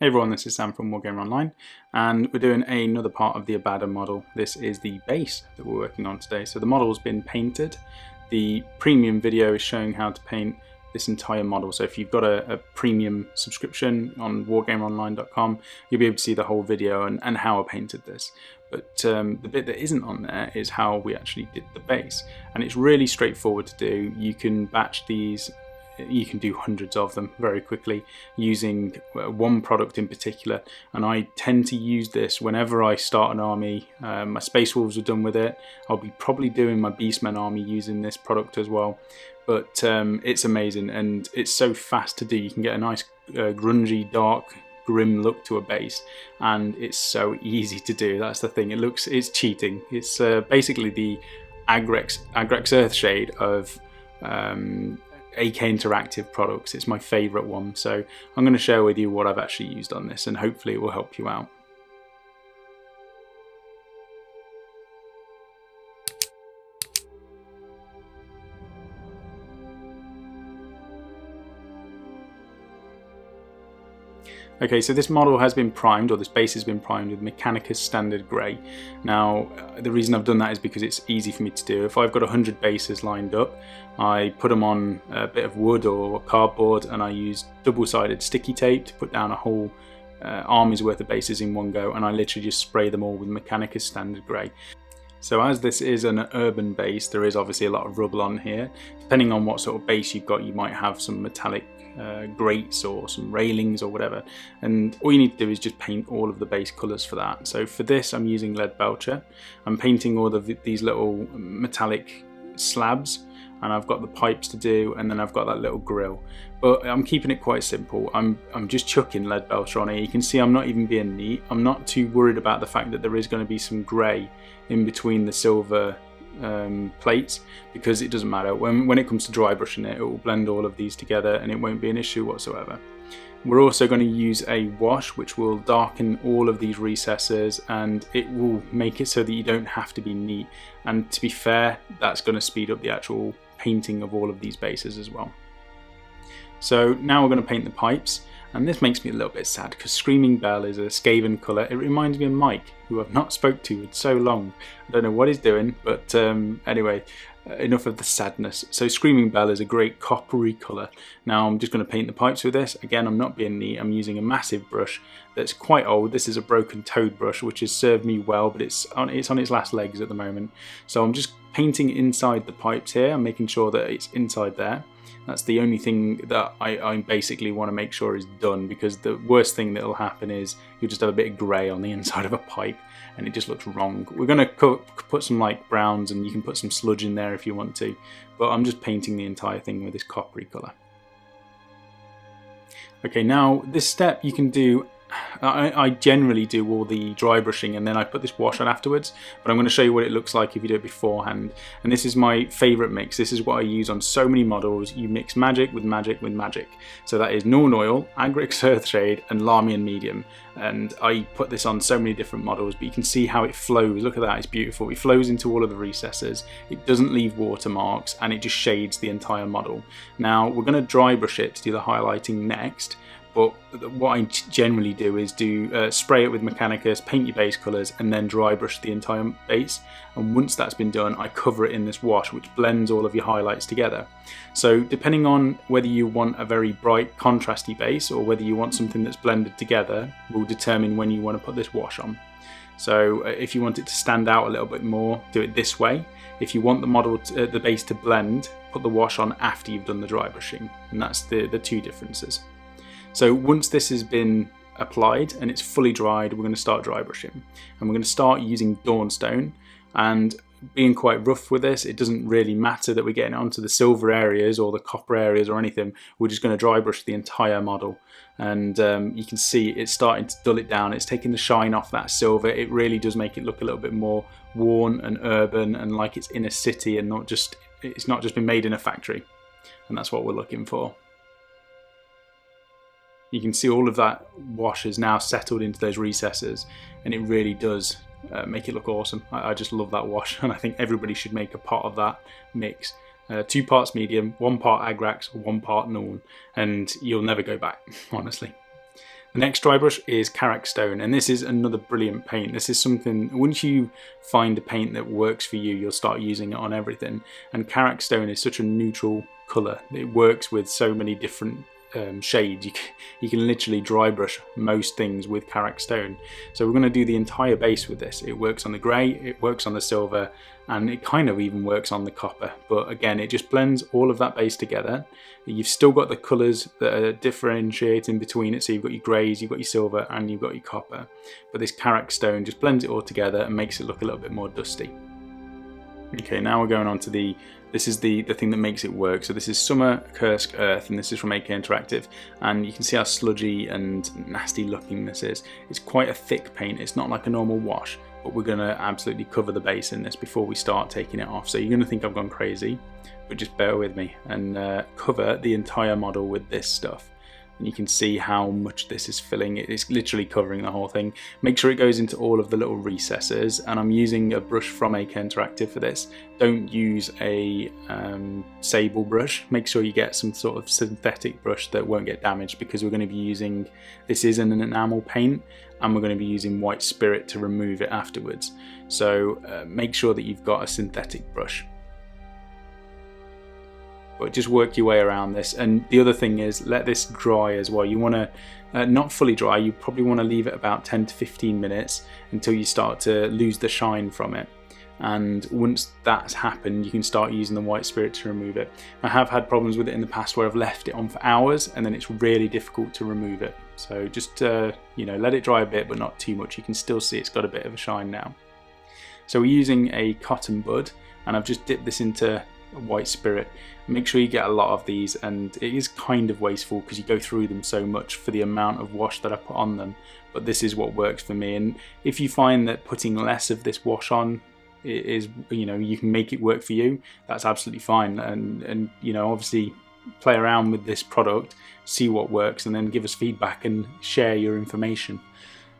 Hey everyone, this is Sam from WargamerOnline, and we're doing another part of the Abada model. This is the base that we're working on today. So the model's been painted. The premium video is showing how to paint this entire model. So if you've got a premium subscription on WargamerOnline.com, you'll be able to see the whole video and how I painted this. But the bit that isn't on there is how we actually did the base. And it's really straightforward to do. You can batch these. You can do hundreds of them very quickly using one product in particular, and I tend to use this whenever I start an army. My Space Wolves are done with it. I'll be probably doing my Beastmen army using this product as well, but it's amazing and it's so fast to do. You can get a nice grungy, dark, grim look to a base, and it's so easy to do. That's the thing. It's cheating. It's basically the Agrex Earthshade of AK Interactive products. It's my favourite one, so I'm going to share with you what I've actually used on this, and hopefully it will help you out. Okay, so this model has been primed, or this base has been primed with Mechanicus Standard Grey. Now, the reason I've done that is because it's easy for me to do. If I've got 100 bases lined up, I put them on a bit of wood or cardboard, and I use double-sided sticky tape to put down a whole army's worth of bases in one go, and I literally just spray them all with Mechanicus Standard Grey. So as this is an urban base, there is obviously a lot of rubble on here. Depending on what sort of base you've got, you might have some metallic grates or some railings or whatever, and all you need to do is just paint all of the base colours for that. So for this I'm using lead belcher. I'm painting all of these little metallic slabs, and I've got the pipes to do, and then I've got that little grill, but I'm keeping it quite simple. I'm just chucking lead belcher on it. You can see I'm not even being neat. I'm not too worried about the fact that there is going to be some grey in between the silver plates, because it doesn't matter. When it comes to dry brushing it will blend all of these together and it won't be an issue whatsoever. We're also going to use a wash which will darken all of these recesses, and it will make it so that you don't have to be neat, and to be fair, that's going to speed up the actual painting of all of these bases as well. So now we're going to paint the pipes, and this makes me a little bit sad because Screaming Bell is a Skaven colour. It reminds me of Mike, who I've not spoke to in so long. I don't know what he's doing, but anyway, enough of the sadness. So Screaming Bell is a great coppery colour. Now I'm just going to paint the pipes with this. Again, I'm not being neat. I'm using a massive brush that's quite old. This is a broken toad brush, which has served me well, but it's on its last legs at the moment. So I'm just painting inside the pipes here. I'm making sure that it's inside there. That's the only thing that I basically want to make sure is done, because the worst thing that will happen is you'll just have a bit of grey on the inside of a pipe and it just looks wrong. We're going to put some like browns, and you can put some sludge in there if you want to, but I'm just painting the entire thing with this coppery colour. Okay, now this step you can do. I generally do all the dry brushing and then I put this wash on afterwards, but I'm going to show you what it looks like if you do it beforehand. And this is my favourite mix. This is what I use on so many models. You mix magic with magic with magic. So that is Norn Oil, Agrex Earthshade and Larmian Medium. And I put this on so many different models, but you can see how it flows. Look at that, it's beautiful. It flows into all of the recesses. It doesn't leave watermarks, and it just shades the entire model. Now we're going to dry brush it to do the highlighting next. But what I generally do is spray it with Mechanicus, paint your base colours, and then dry brush the entire base. And once that's been done, I cover it in this wash, which blends all of your highlights together. So depending on whether you want a very bright, contrasty base or whether you want something that's blended together, will determine when you want to put this wash on. So if you want it to stand out a little bit more, do it this way. If you want the base to blend, put the wash on after you've done the dry brushing. And that's the two differences. So once this has been applied and it's fully dried, we're going to start dry brushing. And we're going to start using Dawnstone, and being quite rough with this. It doesn't really matter that we're getting onto the silver areas or the copper areas or anything. We're just going to dry brush the entire model. And you can see it's starting to dull it down. It's taking the shine off that silver. It really does make it look a little bit more worn and urban and like it's in a city and it's not just been made in a factory. And that's what we're looking for. You can see all of that wash has now settled into those recesses, and it really does make it look awesome. I just love that wash, and I think everybody should make a pot of that mix. 2 parts medium, 1 part Agrax, 1 part Norn, and you'll never go back, honestly. The next dry brush is Karak Stone, and this is another brilliant paint. This is something, once you find a paint that works for you, you'll start using it on everything. And Karak Stone is such a neutral colour. It works with so many different shades. You can literally dry brush most things with Karak Stone. So we're going to do the entire base with this. It works on the grey, it works on the silver, and it kind of even works on the copper. But again, it just blends all of that base together. You've still got the colours that are differentiating between it. So you've got your greys, you've got your silver, and you've got your copper. But this Karak Stone just blends it all together and makes it look a little bit more dusty. Okay, now we're going on to this is the thing that makes it work. So this is Summer Kursk Earth, and this is from AK Interactive, and you can see how sludgy and nasty looking this is. It's quite a thick paint. It's not like a normal wash, but we're going to absolutely cover the base in this before we start taking it off. So you're going to think I've gone crazy, but just bear with me and cover the entire model with this stuff. And you can see how much this is filling. It's literally covering the whole thing. Make sure it goes into all of the little recesses, and I'm using a brush from AK Interactive for this. Don't use a sable brush. Make sure you get some sort of synthetic brush that won't get damaged, because we're going to be using, this is an enamel paint, and we're going to be using white spirit to remove it afterwards. So make sure that you've got a synthetic brush. But just work your way around this. And the other thing is, let this dry as well. You want to not fully dry, you probably want to leave it about 10 to 15 minutes until you start to lose the shine from it. And once that's happened, you can start using the white spirit to remove it. I have had problems with it in the past where I've left it on for hours and then it's really difficult to remove it. So just let it dry a bit, but not too much. You can still see it's got a bit of a shine now. So we're using a cotton bud, and I've just dipped this into white spirit. Make sure you get a lot of these, and it is kind of wasteful because you go through them so much for the amount of wash that I put on them, but this is what works for me. And if you find that putting less of this wash on is, you can make it work for you, that's absolutely fine. And obviously play around with this product, see what works, and then give us feedback and share your information.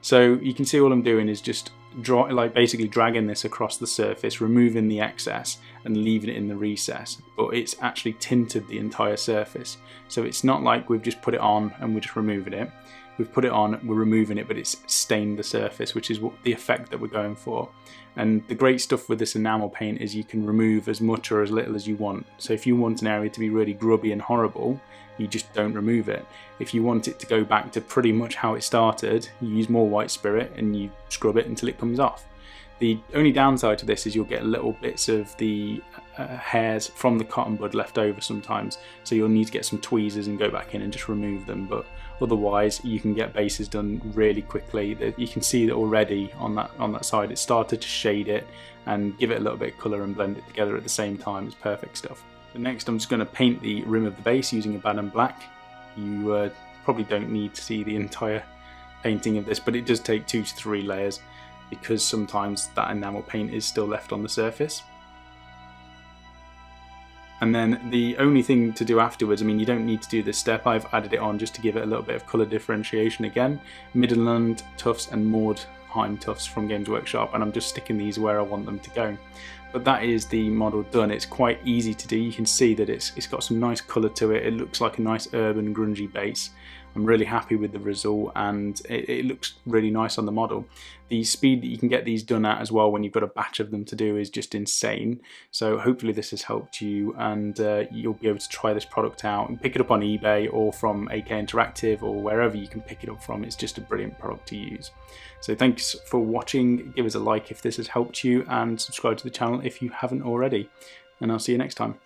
So you can see all I'm doing is just basically dragging this across the surface, removing the excess and leaving it in the recess, but it's actually tinted the entire surface. So it's not like we've just put it on and we're just removing it. We've put it on, we're removing it, but it's stained the surface, which is what the effect that we're going for. And the great stuff with this enamel paint is you can remove as much or as little as you want. So if you want an area to be really grubby and horrible, you just don't remove it. If you want it to go back to pretty much how it started, you use more white spirit and you scrub it until it comes off. The only downside to this is you'll get little bits of the hairs from the cotton bud left over sometimes, so you'll need to get some tweezers and go back in and just remove them. But otherwise you can get bases done really quickly. You can see that already on that side it started to shade it and give it a little bit of colour and blend it together at the same time. It's perfect stuff. So next I'm just going to paint the rim of the base using a Bannon Black. You probably don't need to see the entire painting of this, but it does take 2 to 3 layers because sometimes that enamel paint is still left on the surface. And then the only thing to do afterwards, you don't need to do this step, I've added it on just to give it a little bit of colour differentiation again. Midland Tufts and Mordheim Tufts from Games Workshop, and I'm just sticking these where I want them to go. But that is the model done. It's quite easy to do. You can see that it's got some nice colour to it. It looks like a nice urban grungy base. I'm really happy with the result, and it looks really nice on the model. The speed that you can get these done at as well when you've got a batch of them to do is just insane. So hopefully this has helped you, and you'll be able to try this product out and pick it up on eBay or from AK Interactive or wherever you can pick it up from. It's just a brilliant product to use. So thanks for watching. Give us a like if this has helped you, and subscribe to the channel if you haven't already. And I'll see you next time.